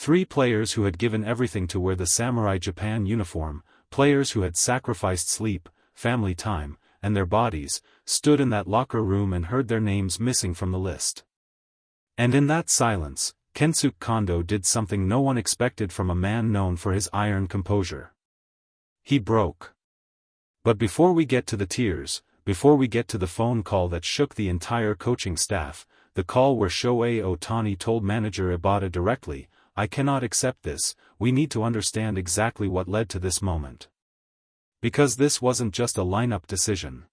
3 players who had given everything to wear the Samurai Japan uniform, players who had sacrificed sleep, family time, and their bodies, stood in that locker room and heard their names missing from the list. And in that silence, Kensuke Kondo did something no one expected from a man known for his iron composure. He broke. But before we get to the tears, before we get to the phone call that shook the entire coaching staff, the call where Shohei Ohtani told manager Ibata directly, "I cannot accept this," we need to understand exactly what led to this moment. Because this wasn't just a lineup decision.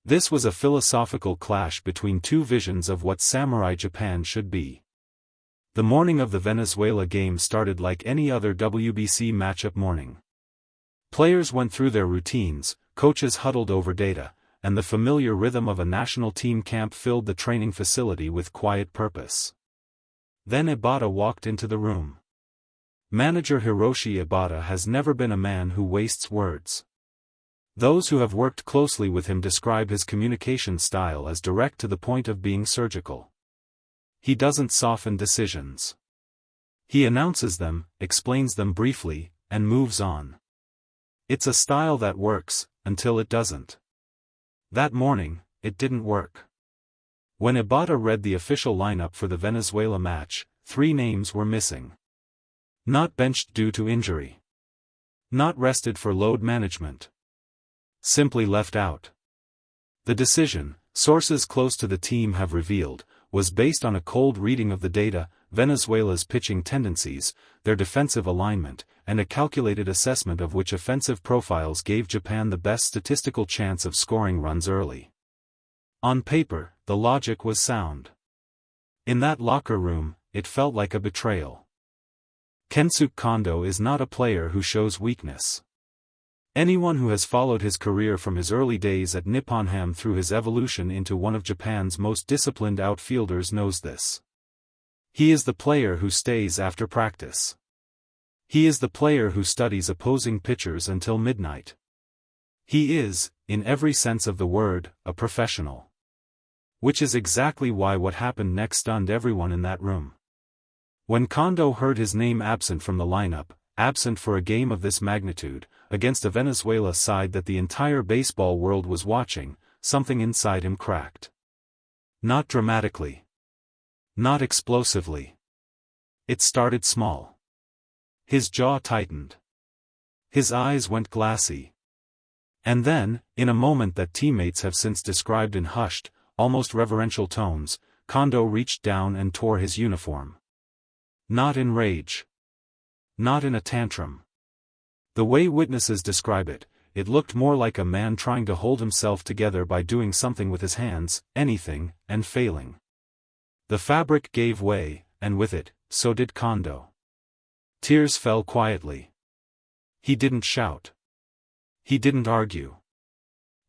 This was a philosophical clash between 2 visions of what Samurai Japan should be. The morning of the Venezuela game started like any other WBC matchup morning. Players went through their routines, coaches huddled over data, and the familiar rhythm of a national team camp filled the training facility with quiet purpose. Then Ibata walked into the room. Manager Hiroshi Ibata has never been a man who wastes words. Those who have worked closely with him describe his communication style as direct to the point of being surgical. He doesn't soften decisions. He announces them, explains them briefly, and moves on. It's a style that works, until it doesn't. That morning, it didn't work. When Ibata read the official lineup for the Venezuela match, 3 names were missing. Not benched due to injury. Not rested for load management. Simply left out. The decision, sources close to the team have revealed, was based on a cold reading of the data, Venezuela's pitching tendencies, their defensive alignment, and a calculated assessment of which offensive profiles gave Japan the best statistical chance of scoring runs early. On paper, the logic was sound. In that locker room, it felt like a betrayal. Kensuke Kondo is not a player who shows weakness. Anyone who has followed his career from his early days at Nippon Ham through his evolution into one of Japan's most disciplined outfielders knows this. He is the player who stays after practice. He is the player who studies opposing pitchers until midnight. He is, in every sense of the word, a professional. Which is exactly why what happened next stunned everyone in that room. When Kondo heard his name absent from the lineup, absent for a game of this magnitude, against a Venezuela side that the entire baseball world was watching, something inside him cracked. Not dramatically. Not explosively. It started small. His jaw tightened. His eyes went glassy. And then, in a moment that teammates have since described in hushed, almost reverential tones, Kondo reached down and tore his uniform. Not in rage. Not in a tantrum. The way witnesses describe it, it looked more like a man trying to hold himself together by doing something with his hands, anything, and failing. The fabric gave way, and with it, so did Kondo. Tears fell quietly. He didn't shout. He didn't argue.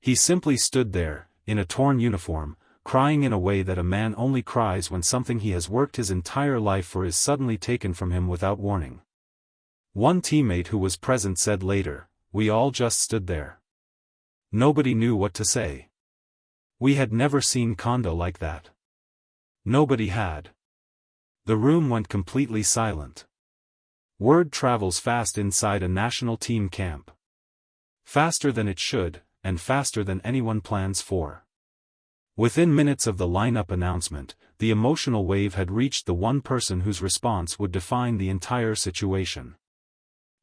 He simply stood there, in a torn uniform, crying in a way that a man only cries when something he has worked his entire life for is suddenly taken from him without warning. One teammate who was present said later, "We all just stood there. Nobody knew what to say. We had never seen Kondo like that. Nobody had." The room went completely silent. Word travels fast inside a national team camp. Faster than it should, and faster than anyone plans for. Within minutes of the lineup announcement, the emotional wave had reached the one person whose response would define the entire situation.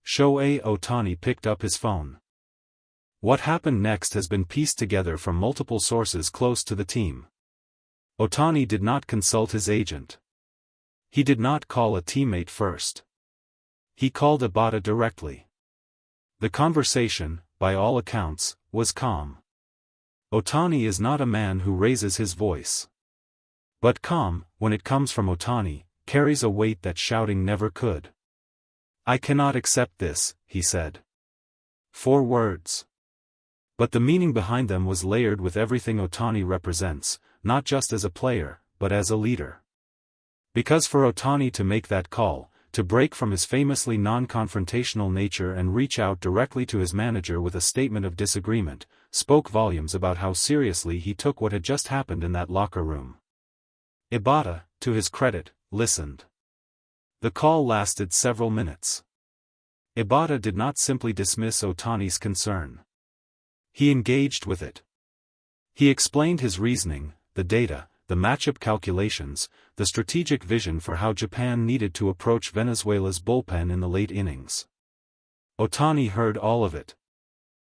Shohei Ohtani picked up his phone. What happened next has been pieced together from multiple sources close to the team. Ohtani did not consult his agent. He did not call a teammate first. He called Ibata directly. The conversation, by all accounts, was calm. Ohtani is not a man who raises his voice. But calm, when it comes from Ohtani, carries a weight that shouting never could. "I cannot accept this," he said. 4 words. But the meaning behind them was layered with everything Ohtani represents, not just as a player, but as a leader. Because for Ohtani to make that call, to break from his famously non-confrontational nature and reach out directly to his manager with a statement of disagreement, spoke volumes about how seriously he took what had just happened in that locker room. Ibata, to his credit, listened. The call lasted several minutes. Ibata did not simply dismiss Ohtani's concern. He engaged with it. He explained his reasoning, the data, the matchup calculations, the strategic vision for how Japan needed to approach Venezuela's bullpen in the late innings. Ohtani heard all of it.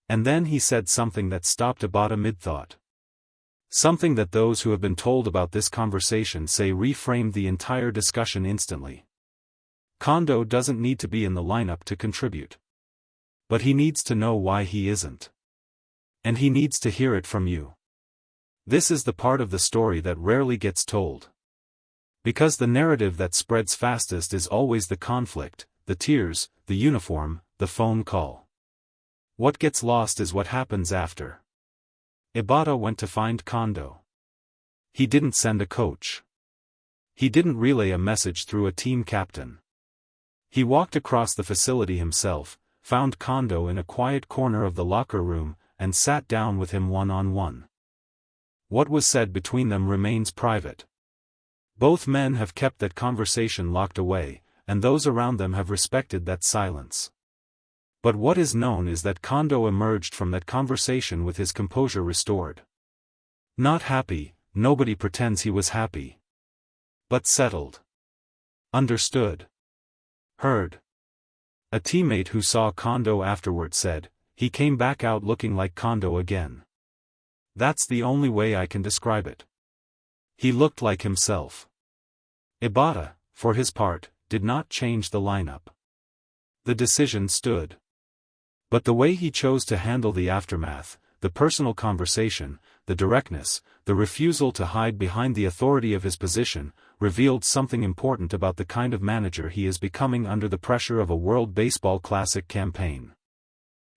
And then he said something that stopped Ibata mid-thought. Something that those who have been told about this conversation say reframed the entire discussion instantly. Kondo doesn't need to be in the lineup to contribute. But he needs to know why he isn't. And he needs to hear it from you. This is the part of the story that rarely gets told. Because the narrative that spreads fastest is always the conflict, the tears, the uniform, the phone call. What gets lost is what happens after. Ibata went to find Kondo. He didn't send a coach. He didn't relay a message through a team captain. He walked across the facility himself, found Kondo in a quiet corner of the locker room, and sat down with him one-on-one. What was said between them remains private. Both men have kept that conversation locked away, and those around them have respected that silence. But what is known is that Kondo emerged from that conversation with his composure restored. Not happy, nobody pretends he was happy. But settled. Understood. Heard. A teammate who saw Kondo afterward said, "He came back out looking like Kondo again. That's the only way I can describe it. He looked like himself." Ibata, for his part, did not change the lineup. The decision stood. But the way he chose to handle the aftermath, the personal conversation, the directness, the refusal to hide behind the authority of his position, revealed something important about the kind of manager he is becoming under the pressure of a World Baseball Classic campaign.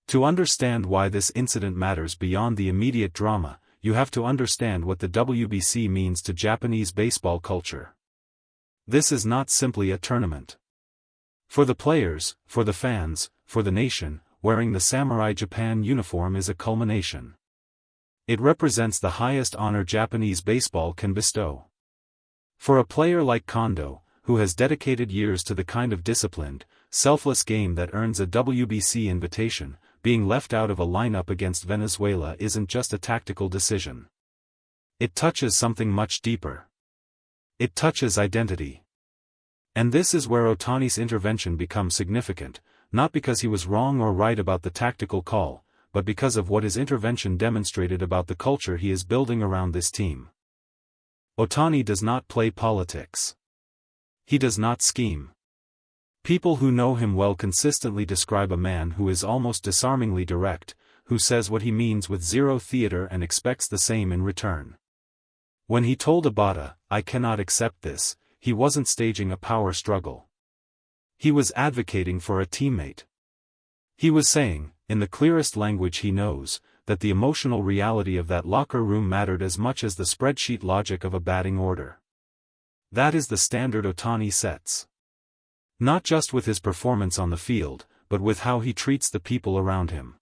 To understand why this incident matters beyond the immediate drama, you have to understand what the WBC means to Japanese baseball culture. This is not simply a tournament. For the players, for the fans, for the nation, wearing the Samurai Japan uniform is a culmination. It represents the highest honor Japanese baseball can bestow. For a player like Kondo, who has dedicated years to the kind of disciplined, selfless game that earns a WBC invitation, being left out of a lineup against Venezuela isn't just a tactical decision. It touches something much deeper. It touches identity. And this is where Ohtani's intervention becomes significant, not because he was wrong or right about the tactical call, but because of what his intervention demonstrated about the culture he is building around this team. Ohtani does not play politics. He does not scheme. People who know him well consistently describe a man who is almost disarmingly direct, who says what he means with zero theater and expects the same in return. When he told Ibata, "I cannot accept this," he wasn't staging a power struggle. He was advocating for a teammate. He was saying, in the clearest language he knows, that the emotional reality of that locker room mattered as much as the spreadsheet logic of a batting order. That is the standard Ohtani sets. Not just with his performance on the field, but with how he treats the people around him.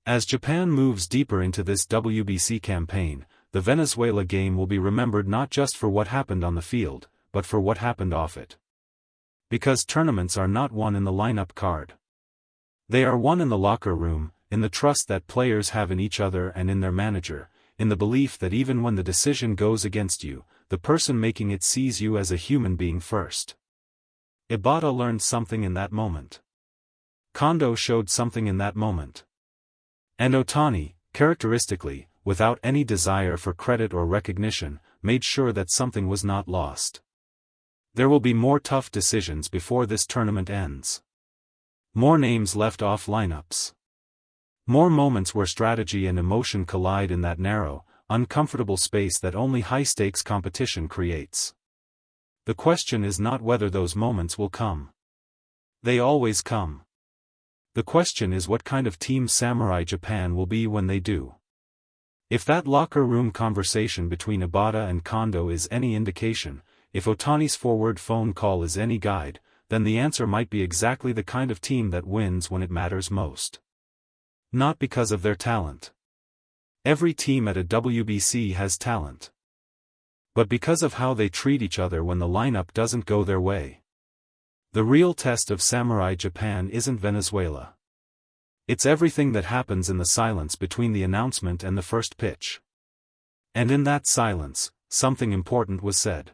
As Japan moves deeper into this WBC campaign, the Venezuela game will be remembered not just for what happened on the field, but for what happened off it. Because tournaments are not won in the lineup card. They are won in the locker room, in the trust that players have in each other and in their manager, in the belief that even when the decision goes against you, the person making it sees you as a human being first. Ibata learned something in that moment. Kondo showed something in that moment. And Ohtani, characteristically, without any desire for credit or recognition, made sure that something was not lost. There will be more tough decisions before this tournament ends. More names left off lineups. More moments where strategy and emotion collide in that narrow, uncomfortable space that only high-stakes competition creates. The question is not whether those moments will come. They always come. The question is what kind of team Samurai Japan will be when they do. If that locker room conversation between Ibata and Kondo is any indication, if Ohtani's forward phone call is any guide, then the answer might be exactly the kind of team that wins when it matters most. Not because of their talent. Every team at a WBC has talent. But because of how they treat each other when the lineup doesn't go their way. The real test of Samurai Japan isn't Venezuela. It's everything that happens in the silence between the announcement and the first pitch. And in that silence, something important was said.